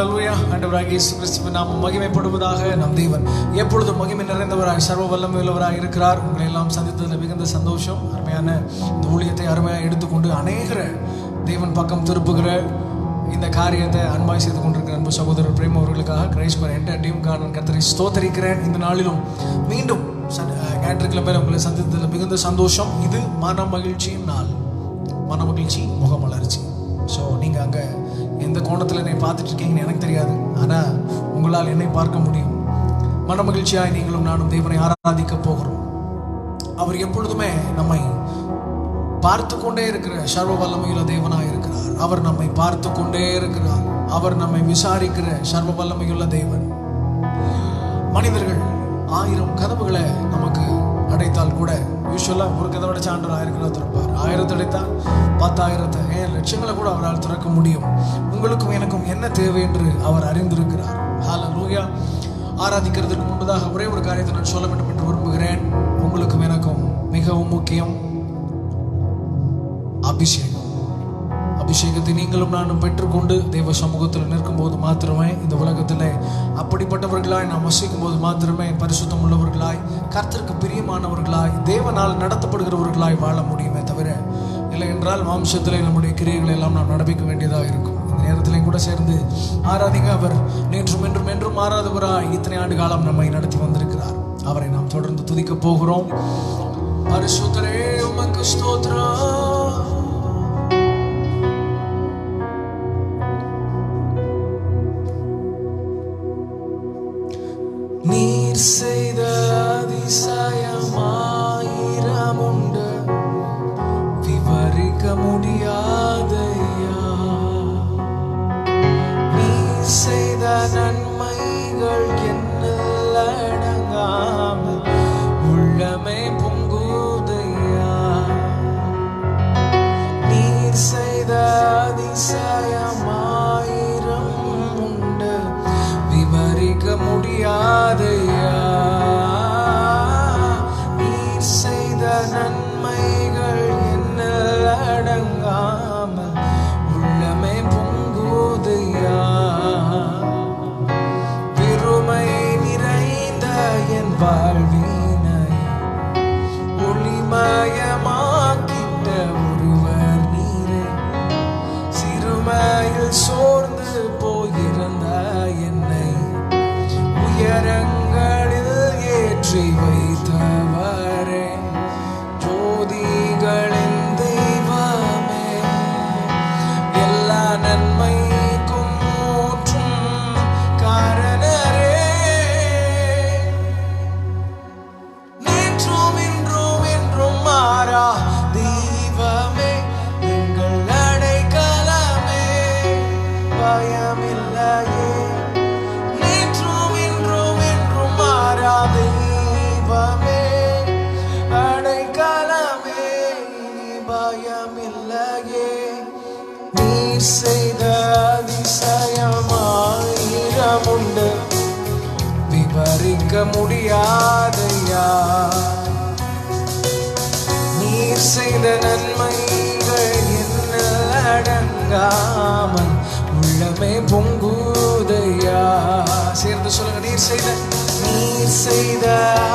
ஹல்லேலூயா. ஆண்டவராகிய இயேசு கிறிஸ்துவின் நாமம் மகிமைப்படுவதாக. நம் தேவன் எப்பொழுதும் மகிமை நிறைந்தவராய் சர்வ வல்லமையுள்ளவராய் இருக்கிறார். உங்களை எல்லாம் சந்தித்ததில் மிகுந்த சந்தோஷம். அருமையான இந்த ஊழியத்தை அருமையாக எடுத்துக்கொண்டு அநேகர தேவன் பக்கம் திருப்புகிற இந்த காரியத்தை அன்பாய் செய்து கொண்டிருக்கிற அன்பு சகோதரர் பிரேம் அவர்களுக்காக கிரைஸ்வர் என்டர் டீம் காரணம் கர்த்தரை ஸ்தோத்தரிக்கிறேன். இந்த நாளிலும் மீண்டும் ஞாயிற்றுக்கிழமை உங்களை சந்தித்ததில் மிகுந்த சந்தோஷம். இது மன மகிழ்ச்சியின் நாள், மன மகிழ்ச்சி, முகமலர்ச்சி. ஸோ நீங்கள் அங்கே எந்த கோணத்தில் என்னை பார்த்துட்டு இருக்கீங்கன்னு எனக்கு தெரியாது, ஆனால் உங்களால் என்னை பார்க்க முடியும். மன மகிழ்ச்சியாய் நீங்களும் நானும் தேவனை ஆராதிக்க போகிறோம். அவர் எப்பொழுதுமே நம்மை பார்த்து கொண்டே இருக்கிற சர்வ வல்லமையுள்ள தேவனாய் இருக்கிறார். அவர் நம்மை பார்த்து கொண்டே இருக்கிறார். அவர் நம்மை விசாரிக்கிற சர்வ வல்லமையுள்ள தேவன். மனிதர்கள் 1000 கதவுகளை நமக்கு அடைத்தால் கூட யூஸ்வலாக ஒரு கதவை அடைச்ச ஆண்டவர் 1000 கதவை திறப்பார். 1000 அடைத்தால் 10,000 லட்சங்களை கூட அவரால் திறக்க முடியும். உங்களுக்கும் எனக்கும் என்ன தேவை என்று அவர் அறிந்திருக்கிறார். ஹல்லேலூயா. ஆராதிக்கிறதுக்கு முன்பதாக ஒரே ஒரு காரியத்தை நான் சொல்ல வேண்டும் என்று விரும்புகிறேன். உங்களுக்கும் எனக்கும் மிகவும் முக்கியம் அபிஷேகம். அபிஷேகத்தை நீங்களும் நானும் பெற்றுக்கொண்டு தேவ சமூகத்தில் நிற்கும் போது மாத்திரமே, இந்த உலகத்தில் அப்படிப்பட்டவர்களாய் நாம் வசிக்கும் போது மாத்திரமே பரிசுத்தம் உள்ளவர்களாய், கர்த்தருக்கு பிரியமானவர்களாய், தேவனால் நடத்தப்படுகிறவர்களாய் வாழ முடியுமே தவிர, இல்லை என்றால் மாம்சத்திலே நம்முடைய கிரியைகளை எல்லாம் நாம் நடப்பிக்க வேண்டியதாக இருக்கும். இந்த நேரத்திலையும் கூட சேர்ந்து ஆராதிங்க. அவர் நேற்றும் என்றும் என்றும் மாறாதவராய் இத்தனை ஆண்டு காலம் நம்மை நடத்தி வந்திருக்கிறார். அவரை நாம் தொடர்ந்து துதிக்க போகிறோம். பரிசுத்தரே உமக்கு ஸ்தோத்திரம். நீர் செய்த அதிசயம் 1000 உண்டு, விவரிக்க முடியாதையா. நீர் செய்த நன்மைகள் எண்ணில் அடங்காமல் உள்ளமே பொங்குதையா. நீர் செய்த அதிசயம் 1000 உண்டு, விவரிக்க முடியாதையா. நீர் செய்த நன்மைகள் எண்ணில் அடங்காமல் உள்ளமே பொங்குதையா. பெருமை நிறைந்த என் வாழ்வினை ஒளிமயமாக்கிட்ட ஒருவர் நீரே. சிறுமையில் சோர்ந்து போயிருந்த என்னை உயரங்களில் ஏற்றி வைத்தவரே. ஜோதிகளின் தெய்வமே, எல்லா நன்மைக்கும் ஊற்றும் காரணரே. நேற்றும் இன்றும் என்றும் மாறா தெய்வமே, எங்கள் அடைக்கலமே, பயமில்லையே. தெய்வமே, அடைக்கலமே, பயமில்லையே. நீர் செய்த அதிசயம் 1000 உண்டு, விவரிக்க முடியாதையா. நீர் செய்த நன்மைகள் எண்ணில் அடங்காமல் உள்ளமே பொங்குதையா. சேர்ந்து சொல்லுங்க. நீர் செய்த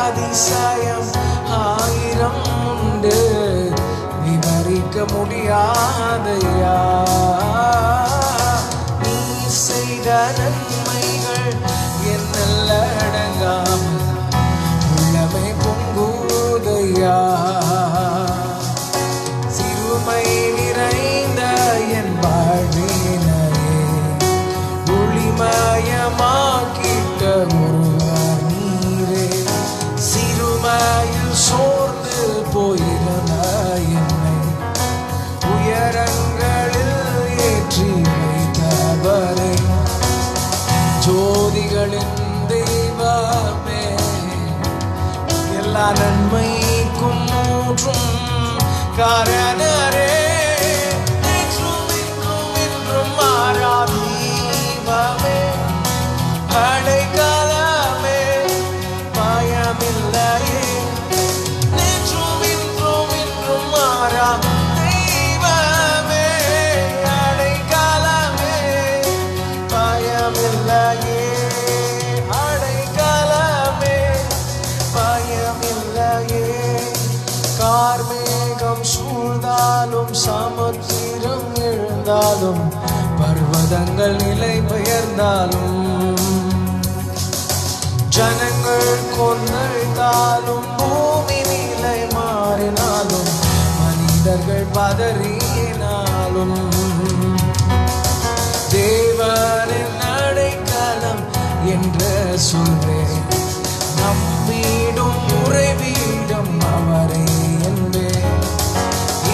அதிசயம் 1000 உண்டு, விவரிக்க முடியாதையா. நீர் செய்த நன்மைகள் எண்ணில் அடங்காமல் உள்ளமே பொங்குதையா. சிறுமை நிறைந்த என் வாழ்வினையே ஒளிமயமாக்கிட்ட ஒருவர் நீரே. சிறுமையில் சோர்ந்து போயிருந்த என்னை உயரங்களில் ஏற்றி வைத்தவரே. ஜோதிகளின் தெய்வமே, எல்லா நன்மைக்கும் ஊற்றும் காரணரே. நேற்றும் இன்றும் என்றும் மாறா தெய்வமே, அடைக்கலமே, பயமில்லையே. நேற்றும் இன்றும் என்றும் மாறா தெய்வமே, அடைக்கலமே, பயமில்லையே. அழிந்தாலும் பர்வதங்கள் நிலை பெயர்ந்தாலும் ஜனங்கள் கொந்தளித்தாலும் பூமி நிலை மாறினாலும் மனிதர்கள் பதறினாலும் தேவனின் அடைக்கலம் என்று சொல்வேன். நம்பிடும் உறைவிடம் அவரே என்பேன்.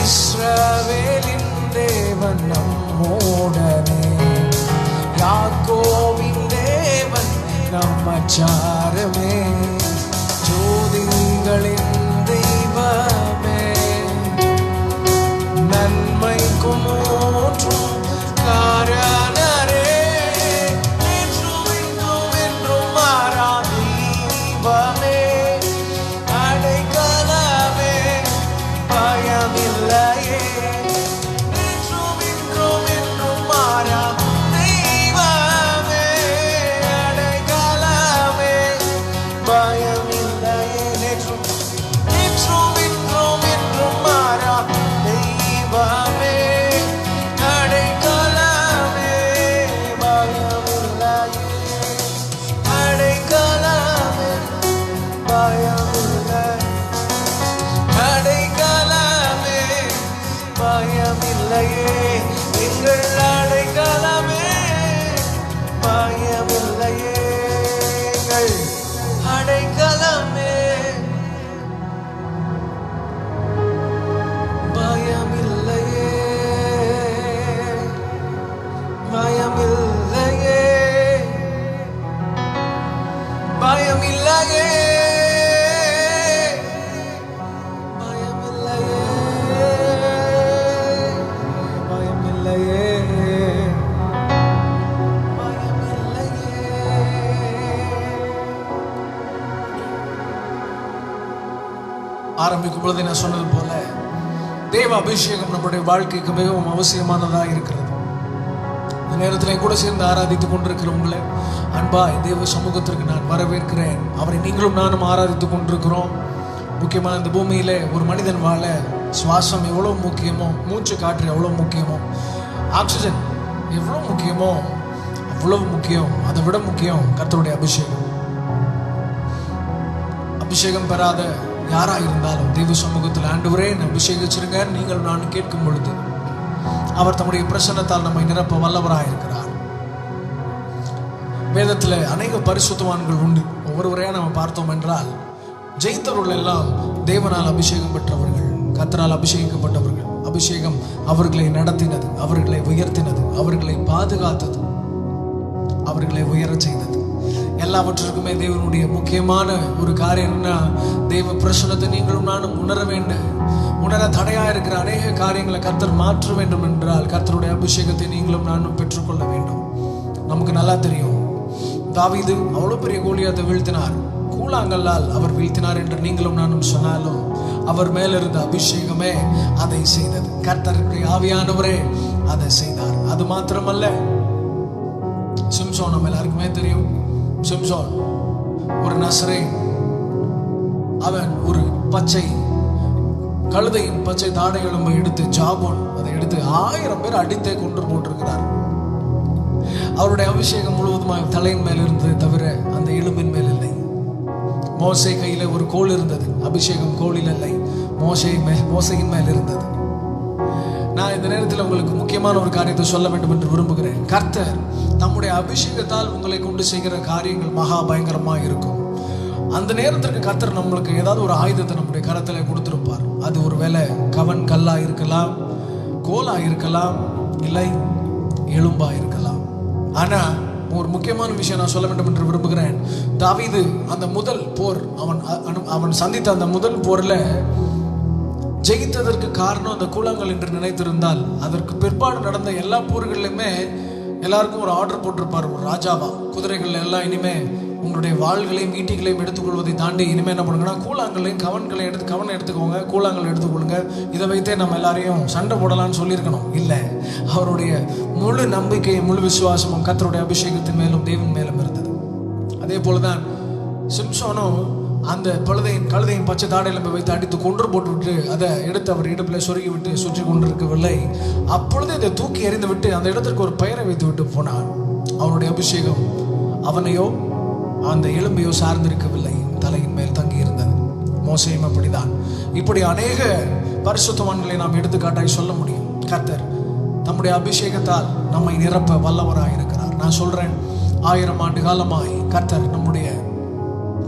இஸ்ரவேலின் தேவன் நம்மோடனே, யாக்கோபின் தேவன் நம்மச்சாரமே, ஜோதிகளின் தெய்வமே, நன்மைக்கும் மூன்றும் காரணரே, என்றும் என்றும் என்றும் மாறா தீபமே, அடைக்கலமே, பயமில்லையே, என்றும் என்றும் என்றும் மாறா தெய்வமே, அடைக்கலமே, பயமில்லையே, என்றும் என்றும் என்றும் என்றும் மாறா தெய்வமே, அடைக்கலமே, பயமில்லையே, அடைக்கலமே, பயமில்லை, அடைக்கலமே, பயமில்லையே, எங்கள் அடைக்கலமே, பயமில்லையே, எங்கள் அடைக்கலமே, பயமில்லையே, பயமில்லையே, பயமில்லையே, பயமில்லையே, பயமில்லையே. ஆரம்பிக்கும் பொழுது நான் சொன்னது போல தேவ அபிஷேகம் நம்முடைய வாழ்க்கைக்கு மிகவும் அவசியமானதாக இருக்கிறது. இந்த நேரத்தில் கூட சேர்ந்து ஆராதித்துக் கொண்டிருக்கிற உங்களை அன்பாய் தேவ சமூகத்திற்கு நான் வரவேற்கிறேன். அவரை நீங்களும் நானும் ஆராதித்துக் கொண்டிருக்கிறோம். முக்கியமாக இந்த பூமியிலே ஒரு மனிதன் வாழ சுவாசம் எவ்வளோ முக்கியமோ, மூச்சு காற்று எவ்வளோ முக்கியமோ, ஆக்சிஜன் எவ்வளோ முக்கியமோ அவ்வளவு முக்கியம். அதை விட முக்கியம் கர்த்தருடைய அபிஷேகம். அபிஷேகம் பெறாத யாரா இருந்தாலும் தெய்வ சமூகத்தில் ஆண்டவரே என்னை அபிஷேகிச்சிருங்க நீங்கள் நான் கேட்கும் பொழுது அவர் தம்முடைய பிரசன்னத்தால் நம்மை நிரப்ப வல்லவராக இருக்கிறார். வேதத்தில் அநேக பரிசுத்தவான்கள் உண்டு. ஒவ்வொருவரையா நம்ம பார்த்தோம் என்றால் ஜெயித்தவர்கள் எல்லாம் தேவனால் அபிஷேகம் பெற்றவர்கள், கர்த்தரால் அபிஷேகிக்கப்பட்டவர்கள். அபிஷேகம் அவர்களை நடத்தினது, அவர்களை உயர்த்தினது, அவர்களை பாதுகாத்தது, அவர்களை உயரச் செய்தது. எல்லாவற்றிற்குமே தேவனுடைய முக்கியமான ஒரு காரியம் என்ன? தேவ பிரசன்னத்தை நீங்களும் நானும் உணர வேண்டும். உணர தடையா இருக்கிற அநேக காரியங்களை கர்த்தர் மாற்ற வேண்டும் என்றால் கர்த்தருடைய அபிஷேகத்தை நீங்களும் நானும் பெற்றுக்கொள்ள வேண்டும். நமக்கு நல்லா தெரியும், தாவீது அவ்வளோ பெரிய கோலியாத்தை வீழ்த்தினார். கூழாங்கல்லால் அவர் வீழ்த்தினார் என்று நீங்களும் நானும் சொன்னாலும் அவர் மேலிருந்த அபிஷேகமே அதை செய்தது. கர்த்தருடைய ஆவியானவரே அதை செய்தார். அது மாத்திரமல்ல, சிம்சோன் நம்ம எல்லாருக்குமே தெரியும். சிம்சோன் ஒரு நசரேன். அவன் ஒரு பச்சை கழுதையின் பச்சை தாடை எலும்பை எடுத்து, ஜாபோன் அதை எடுத்து 1000 பேர் அடித்தே கொன்று போட்டிருக்கிறார். அவருடைய அபிஷேகம் முழுவதுமாக தலையின் மேல் இருந்தது தவிர அந்த எலும்பின் மேல் இல்லை. மோசே கையில ஒரு கோல் இருந்தது, அபிஷேகம் கோலில் இல்லை, மோசையின் மேல் இருந்தது. நான் இந்த நேரத்தில் உங்களுக்கு முக்கியமான ஒரு காரியத்தை சொல்ல வேண்டும் என்று விரும்புகிறேன். கர்த்தர் தம்முடைய அபிஷேகத்தால் உங்களை கொண்டு செய்கிற காரியங்கள் மகா பயங்கரமாக இருக்கும். அந்த நேரத்திற்கு கர்த்தர் நம்மளுக்கு ஏதாவது ஒரு ஆயுதத்தை நம்முடைய கரத்தில் கொடுத்திருப்பார். அது ஒரு வேளை கவன் கல்லா இருக்கலாம், கோலா இருக்கலாம், இல்லை எலும்பா இருக்கலாம். ஆனா ஒரு முக்கியமான விஷயம் நான் சொல்ல வேண்டும் என்று விரும்புகிறேன். தாவீது அந்த முதல் போர் அவன் சந்தித்த அந்த முதல் போர்ல ஜெயித்ததற்கு காரணம் அந்த கூழாங்கல் என்று நினைத்திருந்தால், அதற்கு பிற்பாடு நடந்த எல்லா போர்களிலுமே எல்லாருக்கும் ஒரு ஆர்டர் போட்டிருப்பார். ஒரு ராஜாவா குதிரைகள் எல்லாம் இனிமே உங்களுடைய வாள்களையும் ஈட்டிகளையும் எடுத்துக்கொள்வதை தாண்டி இனிமே என்ன பண்ணுங்கன்னா கூழாங்கல்லையும் கவனை எடுத்துக்கோங்க, கூழாங்கல் எடுத்துக்கொள்ளுங்க, இதை வைத்தே நம்ம எல்லாரையும் சண்டை போடலான்னு சொல்லியிருக்கணும். இல்லை, அவருடைய முழு நம்பிக்கையும் முழு விசுவாசமும் கர்த்தருடைய அபிஷேகத்தின் மேலும் தேவன் மேலும் இருந்தது. அதே போலதான் சிம்சோனும் அந்த கழுதையின் பச்சை தாடையில் வைத்து அடித்து கொன்று போட்டுவிட்டு அதை எடுத்து அவர் இடுப்பில் சொருகி விட்டு சுற்றி கொண்டிருக்கவில்லை. அப்பொழுது இதை தூக்கி எறிந்து விட்டு அந்த இடத்திற்கு ஒரு பெயரை வைத்து விட்டு போனான். அவனுடைய அபிஷேகம் அவனையோ அந்த எலும்பையோ சார்ந்திருக்கவில்லை, தலையின் மேல் தங்கி இருந்தது. மோசேயும் அப்படிதான். இப்படி அநேக பரிசுத்தவான்களை நாம் எடுத்துக்காட்டாய் சொல்ல முடியும். கர்த்தர் நம்முடைய அபிஷேகத்தால் நம்மை நிரப்ப வல்லவராய் இருக்கிறார். நான் சொல்றேன், 1000 ஆண்டு காலமாய் கர்த்தர் நம்முடைய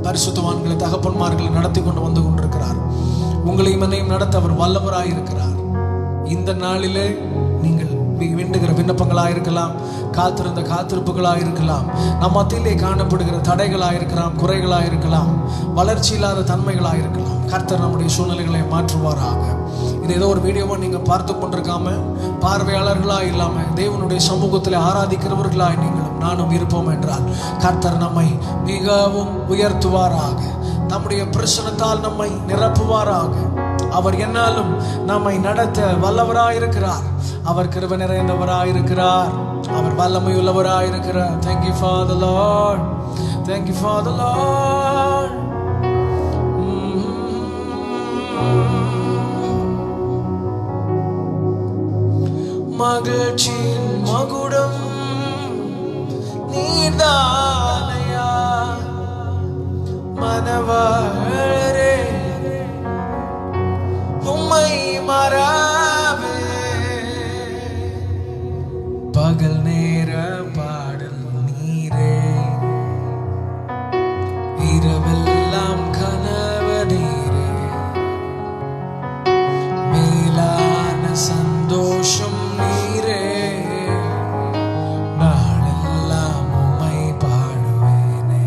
பரிசுத்தவான்களை தகப்பன்மார்களை நடத்தி கொண்டு வந்து கொண்டிருக்கிறார். உங்களையும் என்னையும் நடத்த அவர் வல்லவராய் இருக்கிறார். இந்த நாளிலே நீங்கள் வேண்டுகிற விண்ணப்பங்களாக இருக்கலாம், காத்திருந்த காத்திருப்புகளாக இருக்கலாம், நம் மத்தியிலே காணப்படுகிற தடைகளாக இருக்கலாம், குறைகளாக இருக்கலாம், வளர்ச்சி இல்லாத தன்மைகளாக இருக்கலாம். கர்த்தர் நம்முடைய சூழ்நிலைகளை மாற்றுவாராக. இது ஏதோ ஒரு வீடியோவை நீங்கள் பார்த்து கொண்டிருக்காம பார்வையாளர்களாக இல்லாமல் தேவனுடைய சமூகத்தில் ஆராதிக்கிறவர்களாக நீங்களும் நானும் இருப்போம் என்றால் கர்த்தர் நம்மை மிகவும் உயர்த்துவாராக. நம்முடைய பிரசனத்தால் நம்மை நிரப்புவாராக. அவர் என்னாலும் நம்மை நடத்த வல்லவராயிருக்கிறார். அவர் கிருபை நிறைந்தவராயிருக்கிறார். அவர் வல்லமையுள்ளவராயிருக்கிறார். Thank you for the Lord. Thank you for the Lord. மகிழ்ச்சியின் மகுடம் நீர்தானையா மனவாளரே, உம்மை மறவே பகல் நேர பாடல் நீரே, இரவெல்லாம் கனவு நீரே, மேலான சந்தோஷம் நீரே, நாளெல்லாம் உம்மை பாடுவேனே,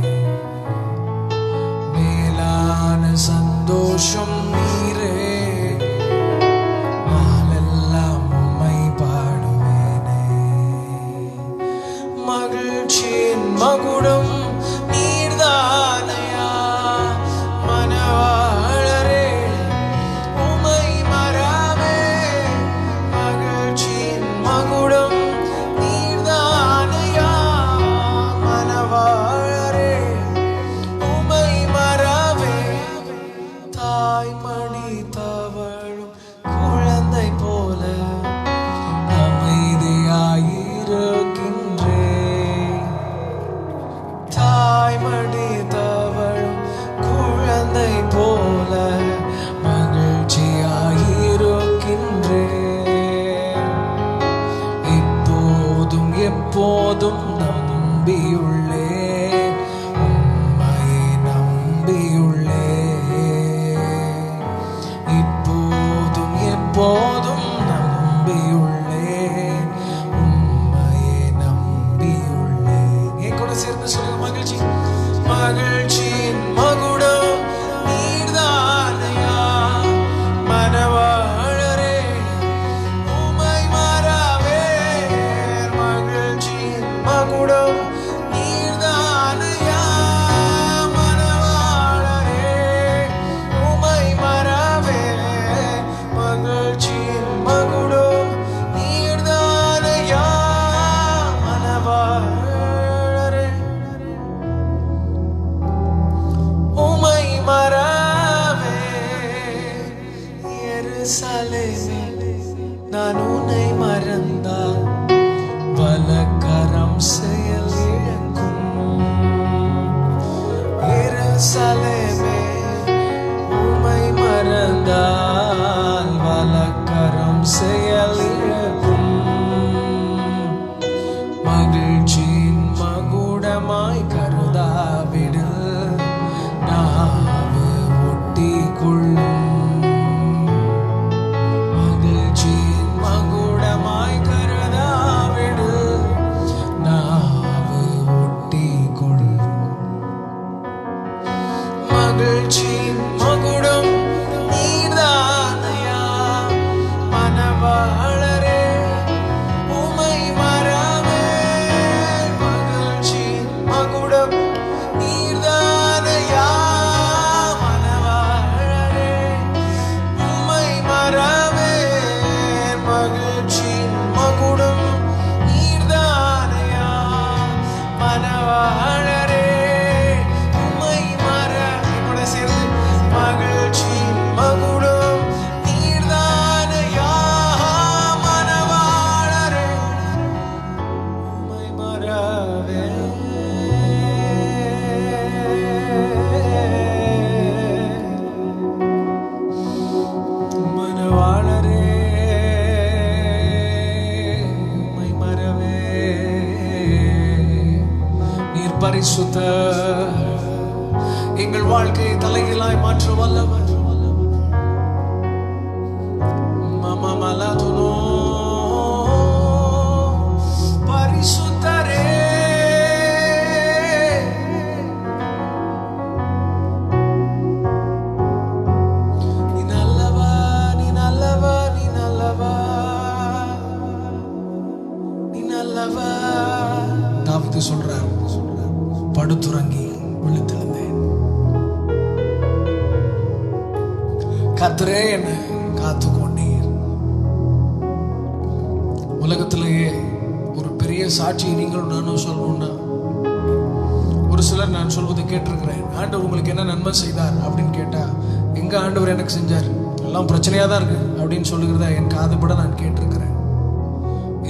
மேலான சந்தோஷம் நீரே, நாளெல்லாம் உம்மை பாடுவேனே. மகிழ்ச்சியின் மகுடம் நீர்தானையா மனவாளரே, உம்மை மறவே மகிழ்ச்சியின் மகுடம் நீர்தானையா மனவாளரே, உம்மை மறவே தாய்மணி தவழும் குழந்தை போல அமைதியாயிருக்கின்றேன். தாய்மணி தவழும் குழந்தை போல மகிழ்ச்சியாயிருக்கின்றேன். இப்போதும் எப்போதும் நம்பியுள்ளேன், உம்மையை நம்பியுள்ளேன். இப்போதும் எப்போதும் நம்பியுள்ளேன், உம்மையை நம்பியுள்ளேன். என் கூட சேர்ந்து சொல்லுங்க, மகிழ்ச்சி மகிழ்ச்சியின் மகுடம் நீர்தானையா மனவாளரே, உம்மை மறவே மகிழ்ச்சியின் மகுடம் நீர்தானையா மனவாளரே, உம்மை மறவே மகிழ்ச்சியின் மகுடம் நீர்தானையா மனவாளரே, உம்மை மறவே. எருசலேமே, நான் உன்னை மறந்தால் வலக்கரம் செயல் இழக்கும். எருசலேமே, உம்மை மறந்தால் வலக்கரம் செயல் இழக்கும். மகிழ்ச்சியின் மகுடமாய் கருதாவிடு, நாவு ஒட்டி கொள்ளும். மகிழ்ச்சியின் மகுடமாய் கருதாவிடு, நாவு ஒட்டி கொள்ளும். மகிழ்ச்சியின் மகுடம் நீர்தானையா மனவாளரே, உம்மை மறவே மகிழ்ச்சியின் மகுடம் நீர்தானையா மனவாளரே, மகுடம் நீர்தானையா மனவாளரே உம்மை மறவே மனவாளரே உம்மை மறவே நீர் பரிசுத்த எங்கள் வாழ்க்கையை தலைகீழாய் மாற்ற வல்லவர் மமமலதுனோ பரிசுத்தரே நீ நல்லவா நீ நல்லவா நீ நல்லவா நீ நல்லவா. தாவீது சொல்றார், படுத்துறங்கி விழித்தெழுந்தேன், கர்த்தரே என்னை காத்து கொண்டீர். உலகத்திலேயே ஒரு பெரிய சாட்சியை நீங்களும் நானும் சொல்லணும்னா, ஒரு சிலர் நான் சொல்வதை கேட்டிருக்கிறேன், ஆண்டவர் உங்களுக்கு என்ன நன்மை செய்தார் அப்படின்னு கேட்டா, எங்க ஆண்டவர் எனக்கு செஞ்சார், எல்லாம் பிரச்சனையா தான் இருக்கு அப்படின்னு சொல்லுகிறதா என் காதுபட நான் கேட்டிருக்கிறேன்.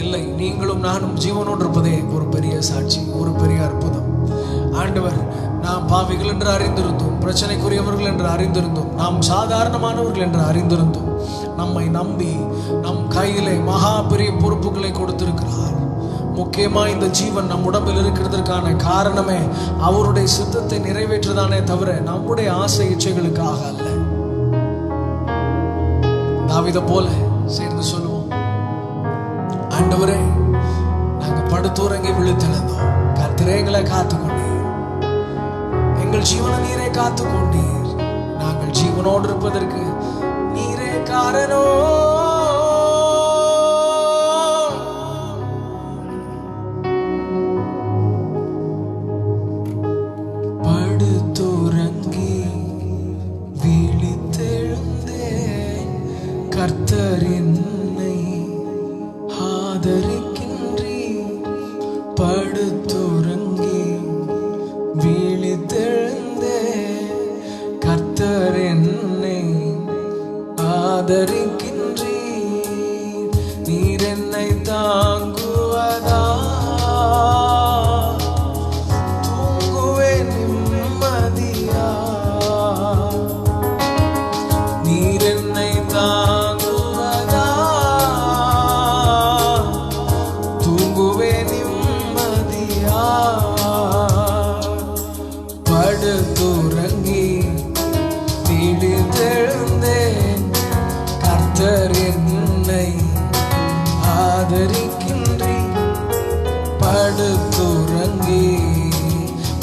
இல்லை, நீங்களும் நானும் ஜீவனோடு இருப்பதே ஒரு பெரிய சாட்சி, ஒரு பெரிய அற்புதம். ஆண்டவர் நாம் பாவிகள் என்று அறிந்திருந்தோம், பிரச்சனைக்குரியவர்கள் என்று அறிந்திருந்தோம், நாம் சாதாரணமானவர்கள் என்று அறிந்திருந்தோம், நம்மை நம்பி நம் கையிலே மகா பெரிய பொறுப்புகளை கொடுத்திருக்கிறார். முக்கியமா இந்த ஜீவன் நம் உடம்பில் இருக்கிறதற்கான காரணமே அவருடைய சித்தத்தை நிறைவேற்றதானே தவிர நம்முடைய ஆசை இச்சைகளுக்காக அல்ல. தாவீதை போல சேர்ந்து சொல்லுவோம், ஆண்டவரே நாங்க படுத்துறங்கி விழித்தெழுந்தோம், கர்த்தரே எங்களை காத்துக்கொண்டீர், எங்கள் ஜீவனை நீரே காத்துக்கொண்டீர், நாங்கள் ஜீவனோடு இருப்பதற்கு நீரே காரணம். படுத்துறங்கி விழித்தெழுந்தேன், கர்த்தர் என்னை ஆதரிக்கின்றீர். படுத்துறங்கி விழித்தெழுந்தேன், கர்த்தர் என்னை ஆதரிக்கின்றீர். நீர் என்னை தாங்குவதா, தூங்குவேன் நிம்மதியா. நீர் என்னை தாங்குவதா, தூங்குவேன் நிம்மதியா. படுத்துறங்கி விழித்தெழுந்தேன், கர்த்தர் என்னை ஆதரிக்கின்றீர். படுத்துறங்கி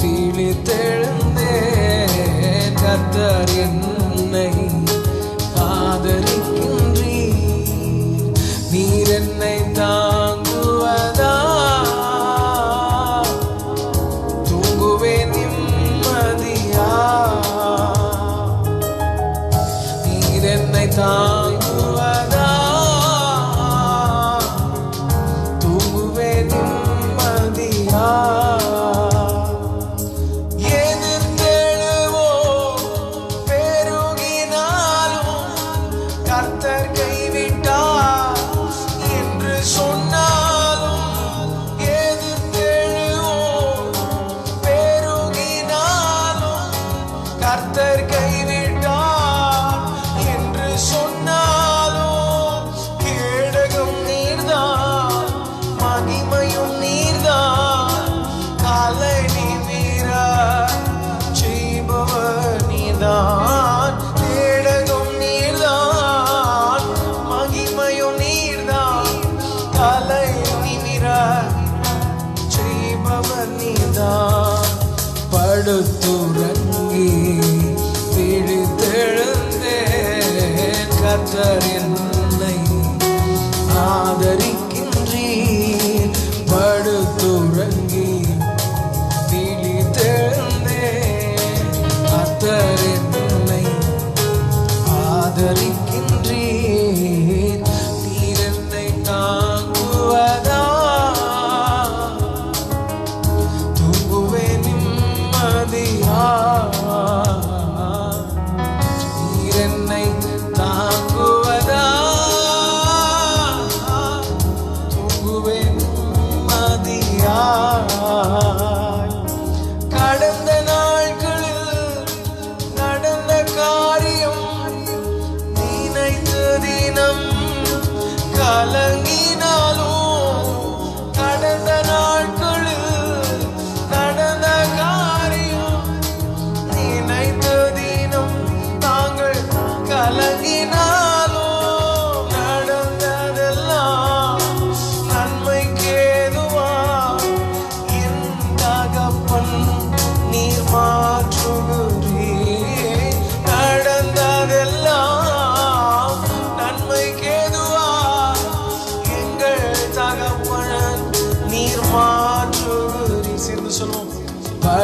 விழித்தெழுந்தேன், கர்த்தர் என்னை ஆதரிக்கின்றீர். நீர் என்னை தாங்குவதா, தூங்குவேன் நிம்மதியா. நீர் என்னை தாங்குவதா, தூங்குவேன் நிம்மதியா. எதிர்த்தெழுவோம் பெருகினாலும் கர்த்தர் கைவிட்டார் என்று சொன்னாலும், எதிர்த்தெழுவோம் பெருகினாலும் கர்த்தர் கைவிட்டார் என்று சொன்னாலும், கேடகம் நீர்தான், மகிமையும் நீர்தான், காலை நிமிர செய்பவர் நீர்தான். கேடகம் நீர்தான், மகிமையும் நீர்தான், காலை நிமிர செய்பவர் நீர்தான். படுத்துறங்கி விழித்தெழுந்தேன், கர்த்தர் என்னை ஆதரிக்கின்றீர். படுத்துறங்கி விழித்தெழுந்தேன், கர்த்தர் என்னை ஆதரிக்கின்றீர். நீர் என்னை தாங்குவதா, தூங்குவேன் நிம்மதியா. நீர் என்னை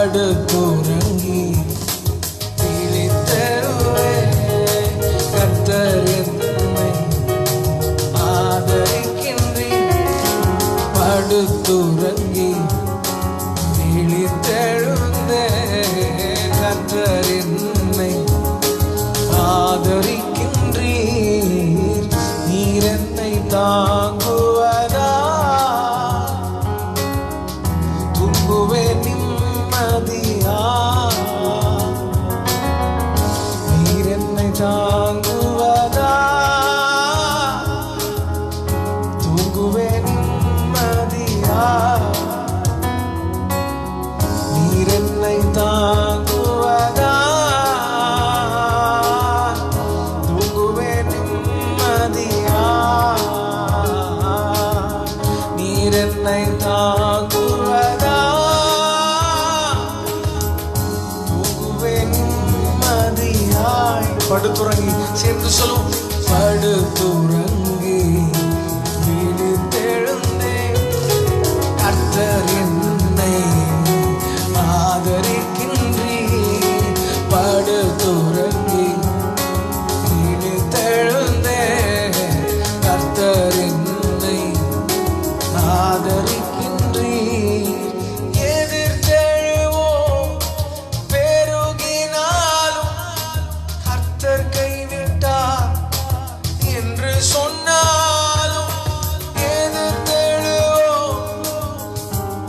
படுத்துறங்கி விழித்தெழுவே. கர்த்தர் என்னை ஆதரிக்கின்றீர். படுத்துறங்கி விழித்தெழுந்தே. கர்த்தர் என்னை ஆதரிக்கின்றீர். நீர் என்னை தாங்குவதா தூங்குவே நிம்மதியா. நீர் என்னை தாங்குவதா தூங்குவே நிம்மதியா. நீர் என்னை தாங்குவதா தூங்குவே நிம்மதியா. நீர் என்னை தாங்குவதா தூங்குவே நிம்மதியாய். படுத்துறங்கி சேர்ந்து சொல்லுவோம். படுத்துறங்கி விழித்தெழுந்தே. கர்த்தர் என்னை ஆதரிக்கின்றீர். படுத்துறங்கி விழித்தெழுந்தே. கர்த்தர் என்னை ஆதரிக்கின்றீர். எதிர்த்தெழுவோம் பெருகினாலும் கர்த்தர் கைவிட்டார் என்று சொன்னாலும். எதிர்த்தெழுவோம்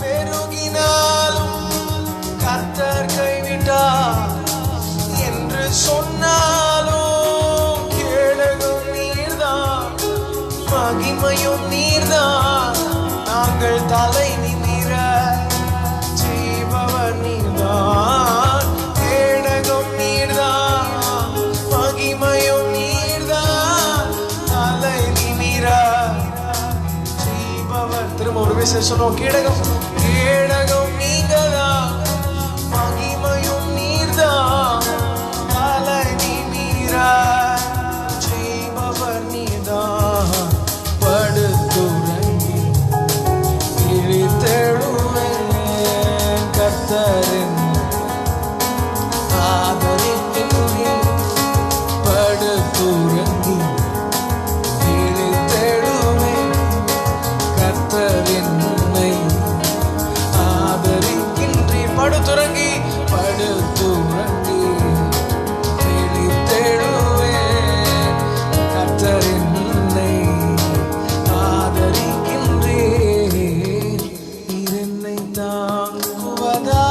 பெருகினாலும் கர்த்தர் கைவிட்டார் என்று சொன்னாலும். கேடகம் நீர்தான் மகிமையும் நீர்தான். நாங்கள் தலை நிமிர செய்பவர் நீர்தான். கேடகம் நீர்தான் மகிமையும் நீர்தான். தலை நிமிர செய்பவர். திரும்ப ஒரு விஷயம் சொல்லுவோம். கேடகம் கேடகம் நீங்கதான் மகிமையும் நீர்தான். தலை நிமிர செய்பவர் நீர்தான். படுத்துறங்கி விழித்தெழுவேன். கர்த்தரின் ஆதரிக்கின்றீர். படுத்துறங்கி விழித்தெழுவேன். கர்த்தர் என்னை ஆதரிக்கின்றீர். படுத்துறங்கி படுத்துறங்கி விழித்தெழுவேன். கர்த்தர் என்னை ஆதரிக்கின்றீர். நீர் என்னை தாங்குவதா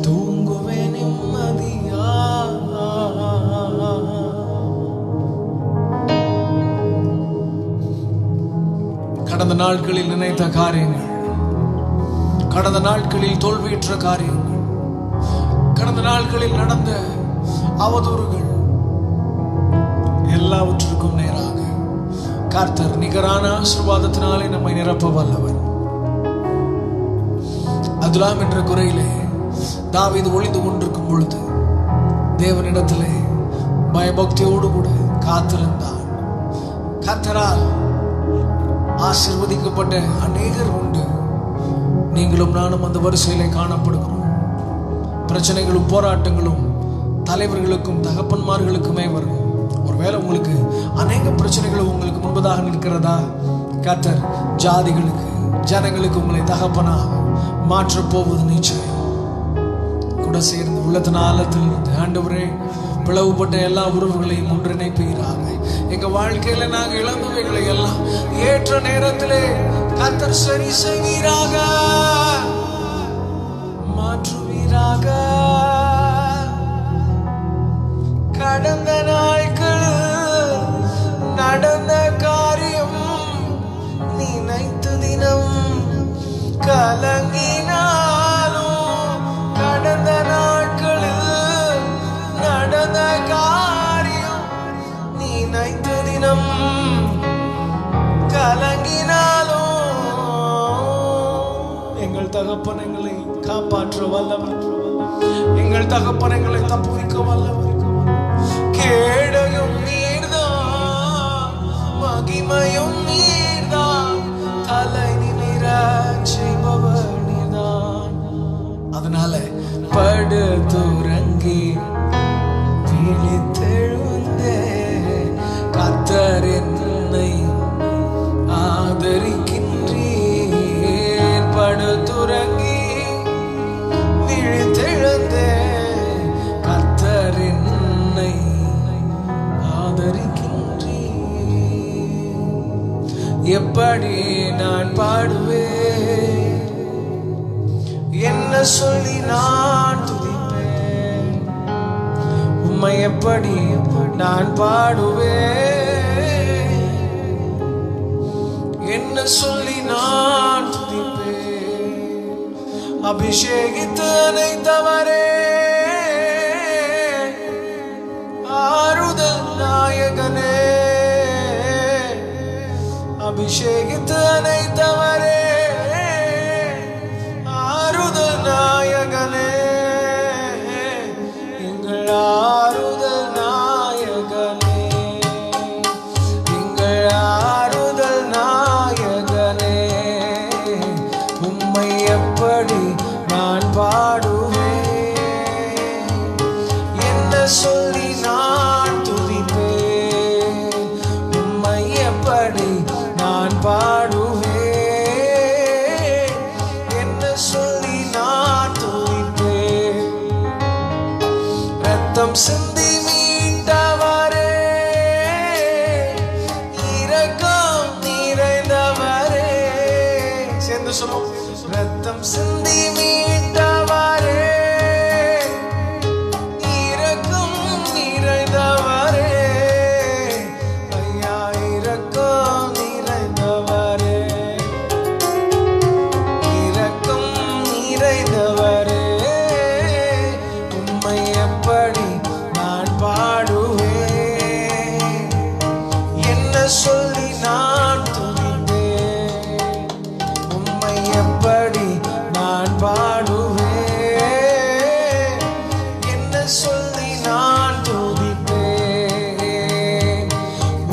தூங்குவே நிம்மதியா. கடந்த நாட்களில் நினைத்த காரியங்கள், கடந்த நாட்களில் தோல்வியுற்ற காரியங்கள், கடந்த நாட்களில் நடந்த அவதூறுகள் எல்லாவற்றிற்கும் நேராக கர்த்தர் நிகரான ஆசீர்வாதத்தினாலே நம்மை நிரப்ப வல்லவர். அதுலாம் என்ற குறையிலே தாவீது ஒளிந்து கொண்டிருக்கும் பொழுது தேவனிடத்திலே பயபக்தியோடு கூட காத்திருந்தான். கர்த்தரால் ஆசீர்வதிக்கப்பட்ட அநேகர் உண்டு. நீங்களும் நானும் அந்த வரிசையிலே காணப்படுகிறோம். பிரச்சனைகளும் போராட்டங்களும் தலைவர்களுக்கும் தகப்பன்மார்களுக்குமே வரும். ஒருவேளை உங்களுக்கு அநேக பிரச்சனைகள் உங்களுக்கு முன்பதாக நிற்கிறதா? கர்த்தர் ஜாதிகளுக்கு ஜனங்களுக்கு உங்களை தகப்பனாக மாற்றப் போவது நிச்சயம். கூட சேர்ந்து உள்ளத்தின் ஆழத்தில் இருந்து ஆண்டவரே பிளவுபட்ட எல்லா உறவுகளையும் ஒன்றிணைப்பீராக. எங்க வாழ்க்கையில நாங்கள் இழந்தவைகளை எல்லாம் ஏற்ற நேரத்திலே கர்த்தர் சரி செய்வீராக, மாற்றுவீராக. கடந்த நாட்கள் நடந்த காரியம் நினைத்து தினம் கலங்கினாலும், கடந்த நாட்களில் நடந்த காரியம் நினைத்து தினம் கலங்கினாலும், எங்கள் தகப்பன் எங்களை காப்பாற்ற வல்லவர், எங்கள் தகப்பன் எங்களை தப்புவிக்க வல்லவர். கேடகம் நீர்தான், மகிமையும் நீர்தான், தலை நிமிர செய்வோம். அதனால படுத்துறங்கி விழித்தெழுந்தே கர்த்தர் என்னை ஆதரிக்கின்றீர். படுத்துறங்கி விழித்தெழுந்தே கர்த்தர் என்னை ஆதரிக்கின்றீர். எப்படி நான் பாடுவேன், என்ன சொல்லி நான் துதிப்பேன், உம்மை எப்படி நான் பாடுவேன், என்ன சொல்லி நான் துதிப்பேன். அபிஷேகித்து அணைத்தவரே, ஆறுதல் நாயகனே, அபிஷேகித்து அணைத்தவரே, ஆறுதல் நாயகனே, எங்கள் ஆறுதல் நாயகனே, எங்கள் ஆறுதல் நாயகனே, உம்மை எப்படி நான் பாடுவேன், என்ன சொல்லி நான் துதிப்பேன், உம்மை எப்படி நான் பாடுவேன், என்ன சொல்லி நான் துதிப்பேன். ரத்தம் சிந்தி மீட்டவரே, இரக்கம் நிறைந்தவரே, சேர்ந்து சொல்லுவோம். ரத்தம் சிந்தி மீட்டவரே, இரக்கம் நிறைந்தவரே, ஐயா இரக்கம் நிறைந்தவரே, இரக்கம் நிறைந்தவரே, உம்மை எப்படி நான் பாடுவேன், என்ன சொல்லி நான் துதிப்பேன், உம்மை எப்படி நான் பாடுவேன், என்ன சொல்லி நான் துதிப்பேன்.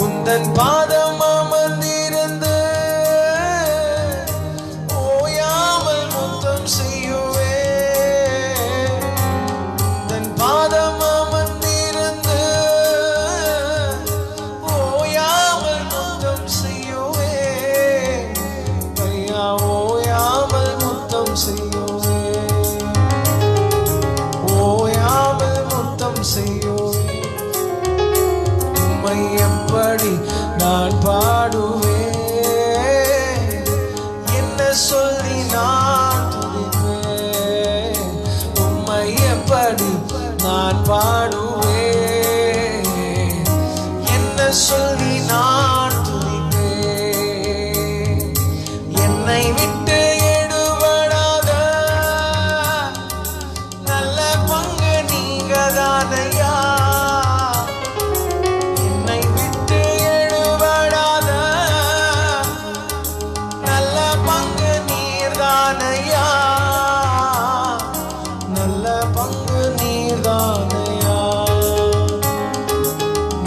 உந்தன் பாதம் அமர்ந்திருந்து ஓயாமல் முத்தம் செய்யுவேன், உந்தன் பாதம் அமர்ந்திருந்து ஓயாமல் முத்தம் செய்யுவேன், ஐயா ஓயாமல் முத்தம் செய்யுவேன், ஓயாமல் முத்தம் செய்யுவேன், உம்மை எப்படி நான் பாடுவேன், என்ன சொல்லி நான் துதிப்பேன், உம்மை எப்படி நான் பாடுவேன், என்ன சொல்லி நான் துதிப்பேன். என்னை விட்டு எடுபடாத நல்ல பங்கு நீங்கதானையா, என்னை விட்டு எடுபடாத நல்ல பங்கு நீர்தானையா, நல்ல பங்கு நீர்தானையா,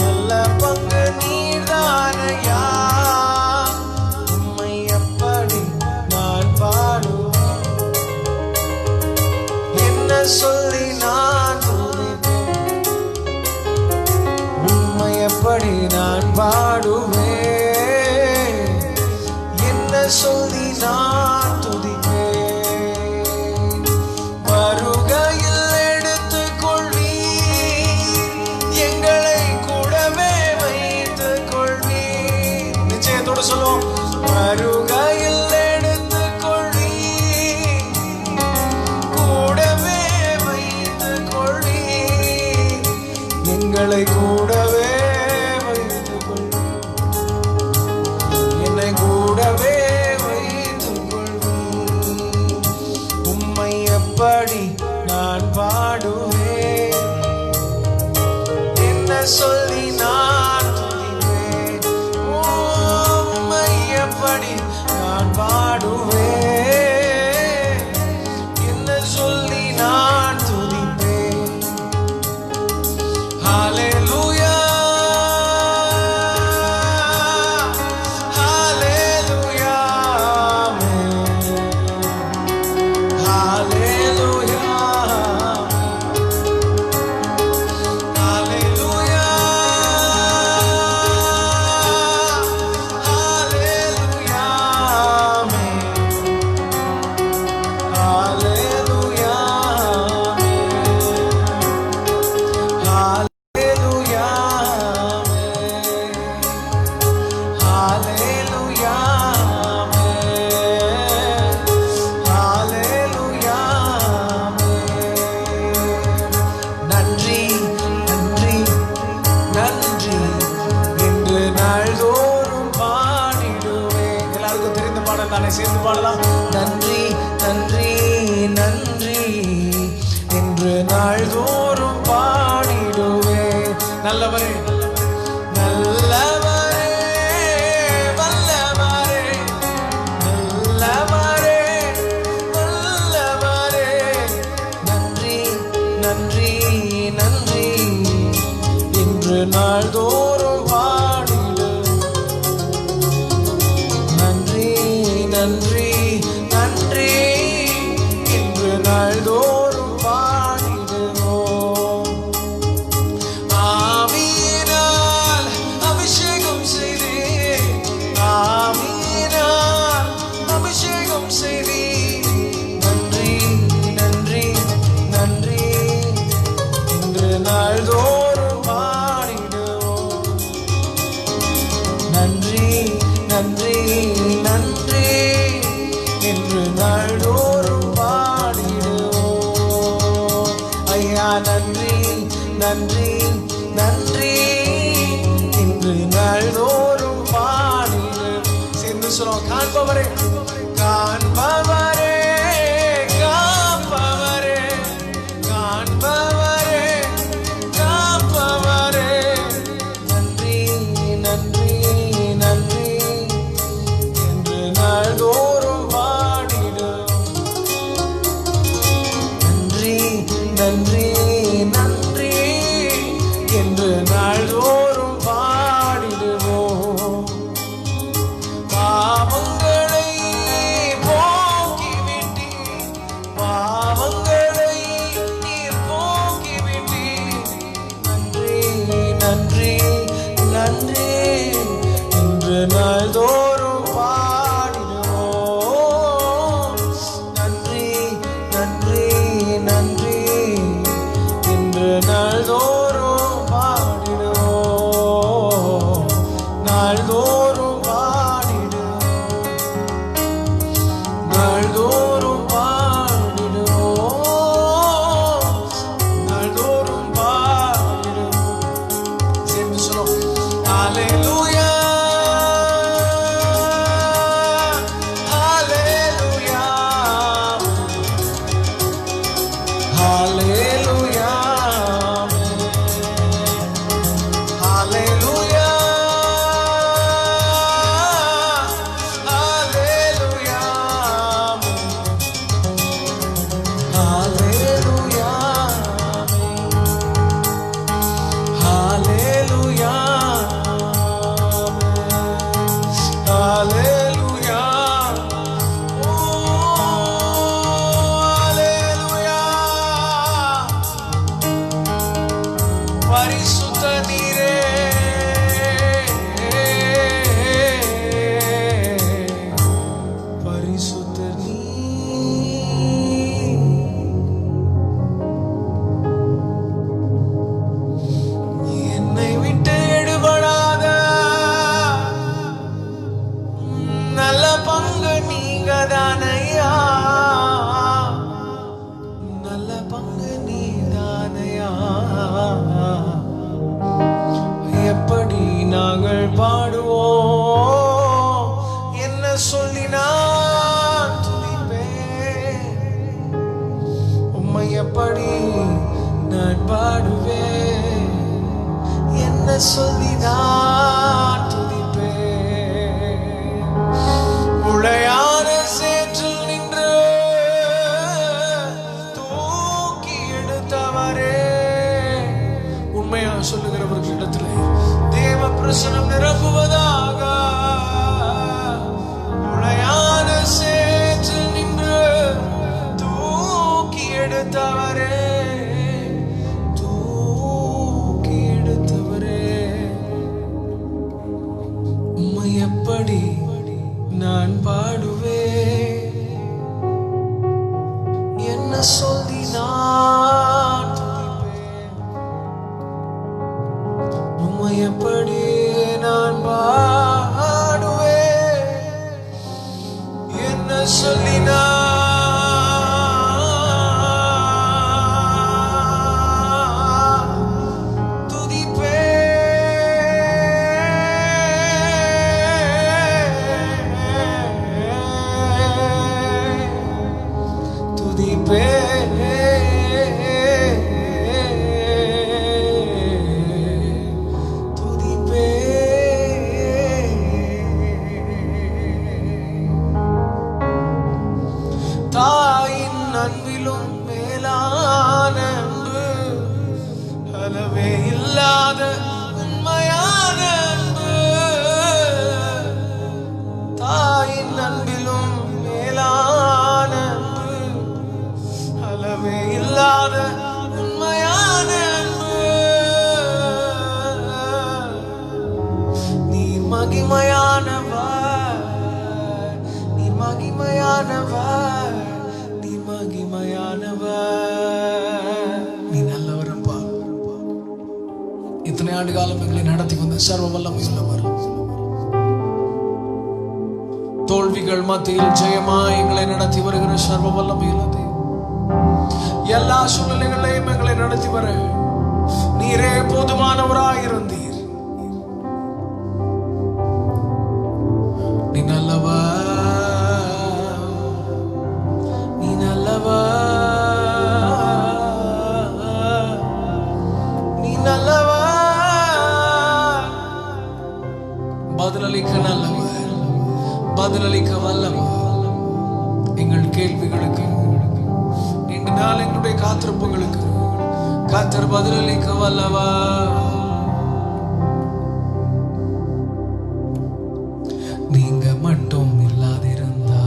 நல்ல பங்கு நீர்தானையா, உம்மை எப்படி நான் பாடுவேன், என்ன சொல்லி நான் துதிப்பேன், உம்மை எப்படி நான் பாடுவேன், என்ன சொல்லி நான் துதிப்பேன். வருகையில் எடுத்துக் கொள்வீர், எங்களை கூடவே வைத்துக் கொள்வீர். நிச்சயத்தோடு சொல்லுவோம். வருகையில் எடுத்துக் கொள்வீர், கூடவே வைத்துக் கொள்வீர், எங்களை கூடவே வைத்துக் கொள்வீர், என்னை கூடவே வைத்துக் கொள்வீர். உம்மை எப்படி நான் பாடுவேன், என்ன சொல்லி நான் துதிப்பேன், உம்மை எப்படி நான் பாடுவேன், என்ன சொல்லி நான் துதிப்பேன். ஹல்லேலூயா, ஹல்லேலூயா, ஆமென். ஹல்லேலூயா. சேர்ந்து பாடலாம். நன்றி நன்றி நன்றி என்று நாள்தோறும் பாடிடுவே. நல்லவரே நல்லவரே வல்லவரே நல்லவரே வல்லவரே நன்றி நன்றி நன்றி என்று நாள்தோறும் பாடிடு. நன்றி நன்றி நன்றி என்று நாள்தோறும் பாடிடுவோம். ஆவியினால் அபிஷேகம் செய்தே, ஆவியினால் அபிஷேகம் செய்தே. நன்றி நன்றி நன்றி என்று நாள்தோறும் பாடிடுவோம். நன்றி நன்றி நன்றி என்று நாள்தோறும் பாடிடுவோம். ஐயா நன்றி நன்றி நன்றி என்று நாள்தோறும் பாடிடுவோம். சேர்ந்து சொல்லுவோம். காண்பவரே காண்பவரே காப்பவரே காண்பவரே காப்பவரே நன்றி நன்றி நன்றி என்று நாள்தோறும் பாடிடும். நன்றி நன்றி நன்றி என்று நாள்தோறும் பாடிடுவோம். பாவங்களை போக்கிவிட்டீர், பாவங்களை நீர் போக்கிவிட்டீர். நன்றி நன்றி நன்றி என்று நாள்தோறும் பாடிடுவோம். நன்றி நன்றி நன்றி என்று நாள்தோறும் பாடிடுவோம். நாள்தோறும் பாடிடுவோம். நாள்தோறும் பாடிடுவோம். நாள்தோறும் பாடிடுவோம். சேர்ந்து சொல்லுவோம். ஹல்லேலூயா ஹல்லேலூயா ஹல்லேலூயா ஹல்லேலூயா ஹல்லேலூயா ஹல்லேலூயா ஹல்லேலூயா ஹல்லேலூயா ஓ ஹல்லேலூயா. பரிசுத்த நீரே பரிசுத்த என்னை விட்டு எடுபடாத நல்ல பங்கு நீங்க தானையா, நல்ல பங்கு நீதானையா. எப்படி நாங்கள் பாடுவோம், என்ன சொல்லி நான் துதிப்பேன். உம்மை எப்படி நான் பாடுவேன், என்ன சொல்லி நான் துதிப்பேன். உளையான சேற்றில் நின்று தூக்கி எடுத்தவரே. உண்மையாக சொல்லுகிறவர்களிடத்திலே தேவ பிரசனம் நிரப்புவதாக. உளையான சேற்றில் நின்று தூக்கி எடுத்தவரே, தூக்கி எடுத்தவரே. உம்மை எப்படி நான் பாடுவேன், என்ன சொல்லி நான் துதிப்பேன். உம்மை எப்படி நான் ஆண்டு காலம் எங்களை நடத்தி வந்த சர்வ வல்லமையுள்ளவர், தோல்விகள் மத்தியில் ஜெயமாய் எங்களை நடத்தி வருகிற சர்வ வல்லமையுள்ளது. எல்லா சூழ்நிலைகளையும் எங்களை நடத்தி வர நீரே போதுமானவராயிருந்தீர். நீ நல்லவர், நீ நல்லவர், நீ நல்லவர். பதிலளிக்க நல்லவர், பதிலளிக்க வல்லவர். எங்கள் கேள்விகளுக்கு, நீண்ட நாள் எங்களுடைய காத்திருப்புகளுக்கு கர்த்தர் பதிலளிக்க வல்லவர். நீங்க மட்டும் இல்லாதிருந்தா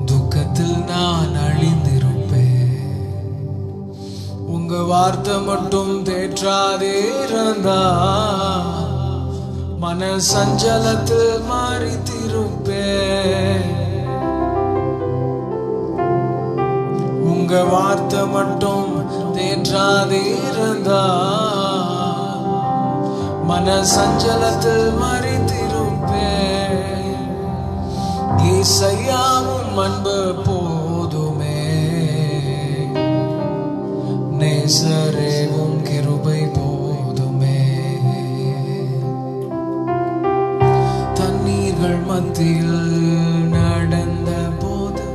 துக்கத்தில் நான் அழிந்திருப்பேன். உங்க வார்த்தை மட்டும் தேற்றாதிருந்தா மன சஞ்சலத்தில் மறித்திருப்பேன். உங்க வார்த்தை மட்டும் தேற்றாதிருந்தா மன சஞ்சலத்தில் மறித்திருப்பேன். ஈசையாவும் அன்பு போதுமே, நேசரேவும் கிருபை போதுமே. தண்ணீர்கள் மத்தியில் நடந்த போது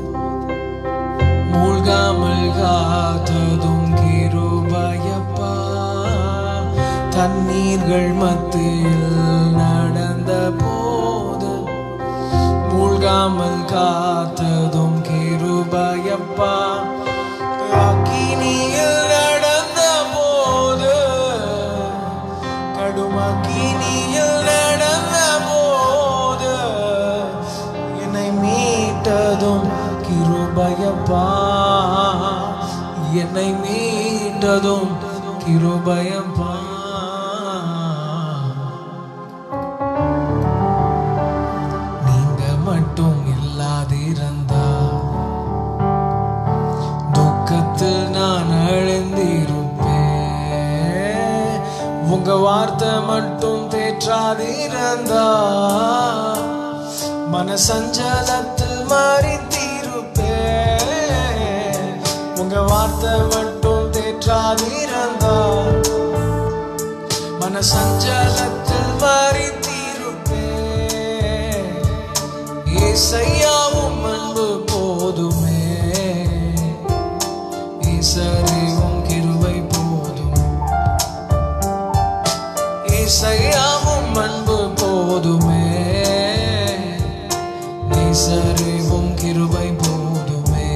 மூழ்காமல் காத்ததும் கிருபையப்பா. தண்ணீர்கள் மத்தியில் நடந்த போது மூழ்காமல் காத்ததும் கிருபையப்பா. அக்கினியில் நடந்த போது, கடும் அக்கினியில் நடந்த போது என்னை மீட்டதும் கிருபையப்பா. என்னை மீட்டதும் கிருபையப்பா. நீங்க மட்டும் இல்லாதிருந்தா துக்கத்தில் நான் அழிந்திருப்பேன். உங்க வார்த்தை மட்டும் தேற்றாதிருந்தா மன சஞ்சலத்தில் மறித்திருப்பேன். உங்க வார்த்தை மட்டும் தேற்றாதிருந்தா மன சஞ்சலத்தில் மறித்திருப்பேன். ஏசையாவும் அன்பு போதுமே, ஈசரேவும் கிருபை போதும். ஏசையாவும் அன்பு போதுமே, ஈசரேவும் கிருபை போதுமே.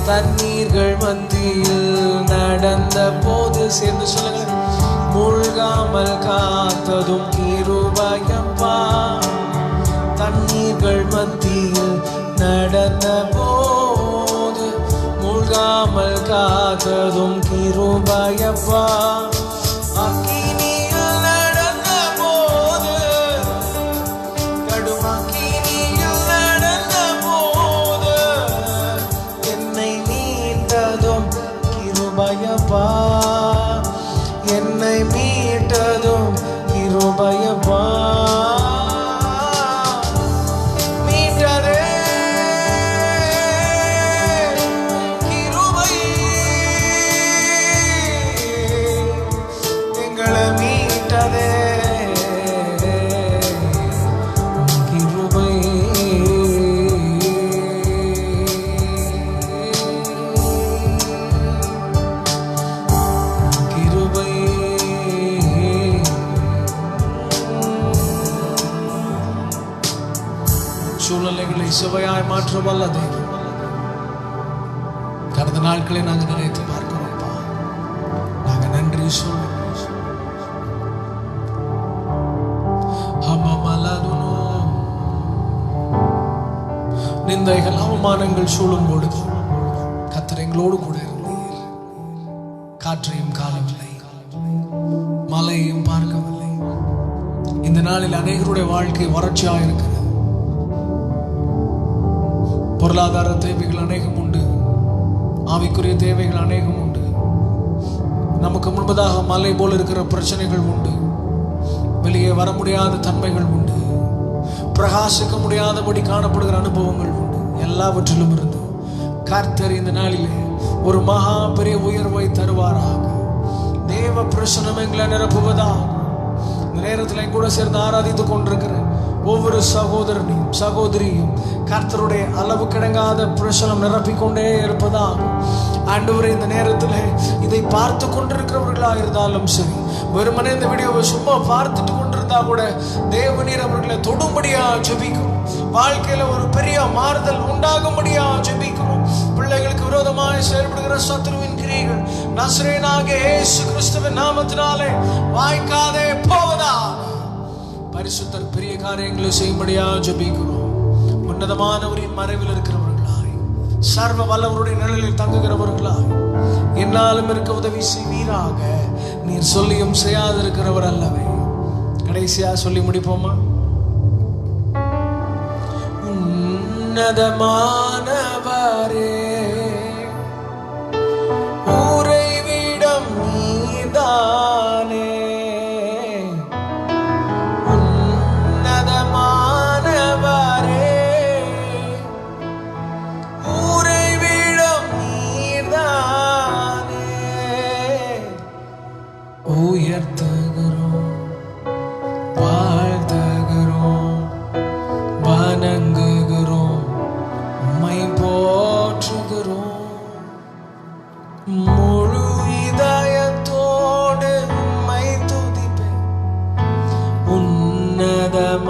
தண்ணீர்கள் மத்தியில் நடந்த போது, சேர்ந்து சொல்லுங்க, மூழ்காமல் காத்ததும் கிருபையப்பா. தண்ணீர்கள் மத்தியில் நடந்த போது மூழ்காமல் காத்ததும் கிருபையப்பா. அக்கினியில் நடந்த போது, கடும் அக்கினியில் நடந்த போது என்னை மீட்டதும் கிருபையப்பா. என்னை மீட்டதும் கிருபையப்பா. மீட்டதே கிருபை, எங்களை மீட்டதே கிருபை. கிருபை சூழ்நிலைகளை சுவையாய் மாற்ற வல்ல தேவன். கடந்த நாட்களை நாங்கள் நினைத்து பார்க்கிறோம்ப்பா. நாங்கள் நன்றி சொல்லுவோம். நிந்தைகள் அவமானங்கள் சூழும் பொழுது கர்த்தர் எங்களோடு கூட இருந்தீர். காற்றையும் காணவில்லை, மழையையும் பார்க்கவில்லை. இந்த நாளில் அநேகருடைய வாழ்க்கை வறட்சியாக இருக்கிறது. பொருளாதார தேவைகள் அநேகம் உண்டு, ஆவிக்குரிய தேவைகள் அநேகம் உண்டு. நமக்கு முன்பதாக மலை போல் இருக்கிற பிரச்சனைகள் உண்டு, வெளியே வர முடியாத தன்மைகள் உண்டு, பிரகாசிக்க முடியாதபடி காணப்படுகிற அனுபவங்கள் உண்டு. எல்லாவற்றிலும் இருந்து கர்த்தர் இந்த நாளிலே ஒரு மகா பெரிய உயர்வை தருவாராக. தேவ பிரசன்னம் எங்களை நிரப்புவதாக. இந்த நேரத்தில் கூட சேர்ந்து ஆராதித்துக் கொண்டிருக்கிற ஒவ்வொரு சகோதரனையும் சகோதரியும் கர்த்தருடைய அளவு கிடங்காத பிரசனம் நிரப்பிக்கொண்டே இருப்பதாக. ஆண்டவரே, இந்த நேரத்தில் இதை பார்த்து கொண்டிருக்கிறவர்களா இருந்தாலும் சரி, வெறுமனே இந்த வீடியோவை சும்மா பார்த்துட்டு கொண்டிருந்தா கூட தேவநீர் அவர்களை தொடும்படியா ஜெபிக்கிறோம். வாழ்க்கையில ஒரு பெரிய மாறுதல் உண்டாகும்படியா ஜெபிக்கிறோம். பிள்ளைகளுக்கு விரோதமாய் செயல்படுகிற சத்துருவின் கிரியைகள் நசரேயனாகிய இயேசு கிறிஸ்துவின் நாமத்தினாலே வாய்க்காதே போவதா. பரிசுத்தர் பெரிய காரியங்களை செய்யும்படியா ஜெபிக்கிறோம். உன்னதமானவரின் மறைவில் இருக்கிறவர்களாய், சர்வ வல்லவருடைய நிழலில் தங்குகிறவர்களாய் என்னாலும் இருக்க உதவி செய்வீராக. நீர் சொல்லியும் செய்யாதிருக்கிறவர் அல்லவே. கடைசியா சொல்லி முடிப்போமா? உன்னதமானவரே, உறைவிடம் நீதானே. உன்னதமானவரே, உறைவிடம் நீதானே. உயர்த்துகிறோம், வாழ்த்துகிறோம், வணங்குகிறோம், உம்மை போற்றுகிறோம். முழு இதயத்தோடு உம்மை துதிப்பேன். உன்னதமானவரே,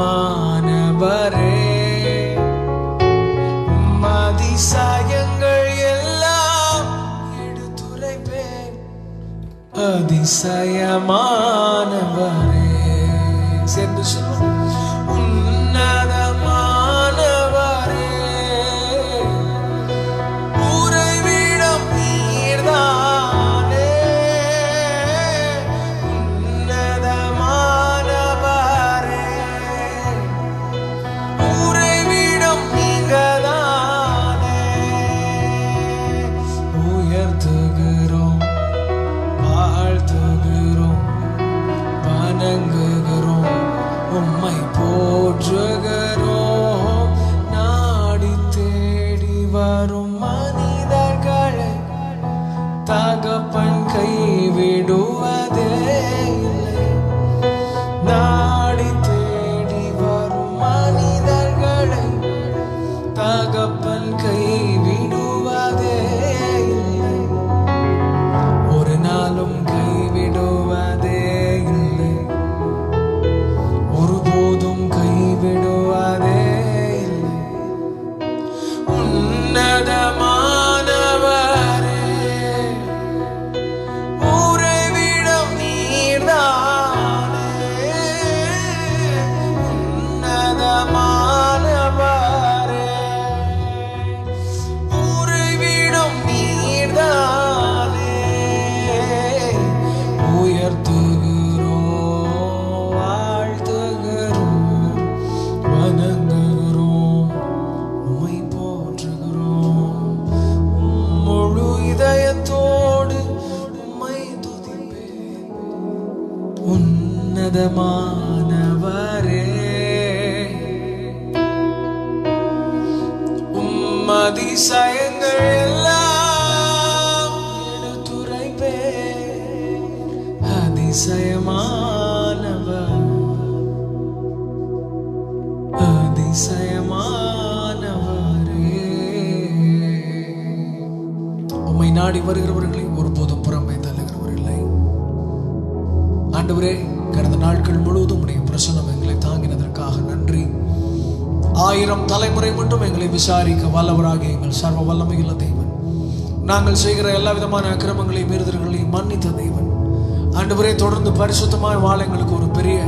உம் அதிசயங்கள் எல்லாம் எடுத்துரைப்பேன். அதிசயமானவரே, சேர்ந்து சொல்லுவோம். உன்னதமானவரே, உறைவிடம் நீர்தானே. உன்னதமானவரே, உறைவிடம் நீங்கதானே. உயர்த்துகிறோம், வாழ்த்துகிறோம், வணங்குகிறோம், உம்மை போற்றுகிறோம். நாடி தேடி வரும் மனிதர்களை தகப்பன் கைவிடுவதே இல்லை. நாடி தேடி வரும் மனிதர்களை தகப்பன் கைவிடுவதே இல்லை. ஒரு நாளும் கைவிடுவதே இல்லை, ஒருபோதும் கைவிடுவதே இல்லை. உன்னதமானவரே, உறைவிடம் நீர்தானே. உன்னதமானவரே, உறைவிடம் நீர்தானே. உயர்த்துகிறோம், வாழ்த்துகிறோம், வணங்குகிறோம், உம்மை போற்றுகிறோம். முழு இதயத்தோடு உம்மை துதிப்பேன். உன்னதமானவரே, உம் அதிசயங்கள் எல்லாம் எடுத்துரைப்பேன். அதிசயமானவர், அதிசயமானவரே. உம்மை நாடி வருகிறவர்களை ஒருபோதும் புறம்பே தள்ளுகிறவர் இல்லை. ஆண்டவரே, கடந்த நாட்கள் முழுவதும் உடைய பிரசன்னம் எங்களை தாங்கினதற்காக நன்றி. 1000 தலைமுறை மட்டும் எங்களை விசாரிக்க வல்லவராகிய எங்கள் சர்வ வல்லமையுள்ள தேவன், நாங்கள் செய்கிற எல்லா விதமான அக்கிரமங்களையும் மீறுதல்களையும் மன்னித்த தேவன், ஆண்டவரே, தொடர்ந்து பரிசுத்தமாய் வாழ எங்களுக்கு ஒரு பெரிய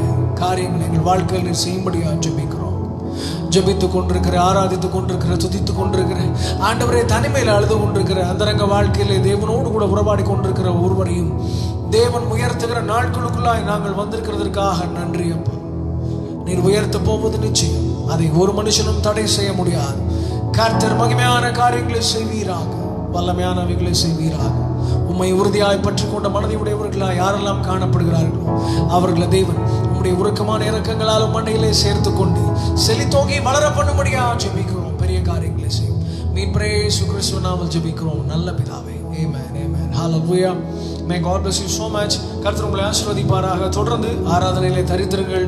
காரியங்கள் எங்கள் வாழ்க்கையில் செய்யும்படியா ஜெபிக்கிறோம். ஜெபித்துக் கொண்டிருக்கிற, ஆராதித்துக் கொண்டிருக்கிற, துதித்துக் கொண்டிருக்கிற, ஆண்டவரே, தனிமையில் அழுது கொண்டிருக்கிற, அந்தரங்க வாழ்க்கையிலே தேவனோடு கூட உறவாடி கொண்டிருக்கிற ஒருவரையும் தேவன் உயர்த்துகிற நாட்களுக்குள்ளாய் நாங்கள் வந்திருக்கிறதற்காக நன்றி அப்பா. நீர் உயர்த்த போவது நிச்சயம், அதை ஒரு மனுஷனும் தடை செய்ய முடியாது. கர்த்தர் மகிமையான காரியங்களை செய்வீராக. வல்லமையானவைகளை செய்வீராக. உம்மை உறுதியாய் பற்றி கொண்ட மனதை உடையவர்களாய் யாரெல்லாம் காணப்படுகிறார்களோ அவர்களை தேவன் உம்முடைய உருக்கமான இரக்கங்களாலும் மண்டையிலே சேர்த்து கொண்டு செழித்தோங்கி வளர பண்ணும்படியா ஜெபிக்கிறோம். பெரிய காரியங்களை செய்யும் மீட்பரே இயேசு கிறிஸ்துவின் நாமத்தில் ஜெபிக்கிறோம் நல்ல பிதாவே. ஆமென் ஆமென். ஹல்லேலூயா. May God bless you so much. கர்த்தர் உங்களை ஆசீர்வதிப்பாராக. தொடர்ந்து ஆராதனையிலே தரித்திரங்கள்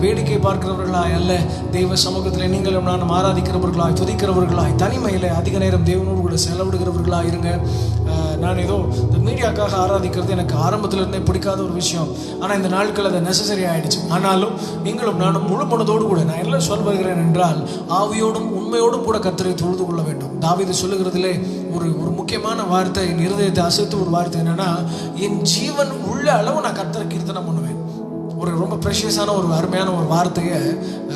வேடிக்கை பார்க்கிறவர்களாய் அல்ல, தெய்வ சமூகத்திலே நீங்களும் நானும் ஆராதிக்கிறவர்களாய், துதிக்கிறவர்களாய், தனிமையிலே அதிக நேரம் தேவனோடு கூட செலவிடுகிறவர்களாக இருங்க. நான் ஏதோ இந்த மீடியாக்காக ஆராதிக்கிறது எனக்கு ஆரம்பத்தில் இருந்தே பிடிக்காத ஒரு விஷயம். ஆனால் இந்த நாட்கள் அது நெசசரி ஆயிடுச்சு. ஆனாலும் நீங்களும் நானும் முழு மனதோடு கூட நான் எல்லாம் சொல்ல வருகிறேன் என்றால் ஆவியோடும் உண்மையோடும் கூட கர்த்தரை தொழுது கொள்ள வேண்டும். தாவீது சொல்லுகிறதிலே ஒரு முக்கியமான வார்த்தை, என் இருதயத்தை அசைத்து ஒரு வார்த்தை என்னன்னா, என் ஜீவன் உள்ள அளவு நான் கர்த்தரை கீர்த்தனம் பண்ணுவேன். ஒரு ரொம்ப ப்ரெஷியஸான ஒரு அருமையான ஒரு வார்த்தையை,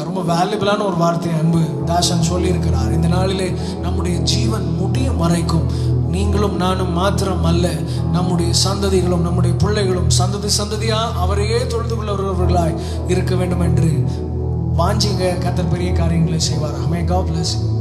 ரொம்ப வேல்யூபிளான ஒரு வார்த்தையை அன்பு தாசன் சொல்லியிருக்கிறார். இந்த நாளிலே நம்முடைய ஜீவன் முடியும் வரைக்கும் நீங்களும் நானும் மாத்திரம் அல்ல, நம்முடைய சந்ததிகளும் நம்முடைய பிள்ளைகளும் சந்ததியா அவரையே தொழுது கொள்ளவர்களாய் இருக்க வேண்டும் என்று வாஞ்சிங்க. கர்த்தர் பெரிய காரியங்களை செய்வார். May God bless you.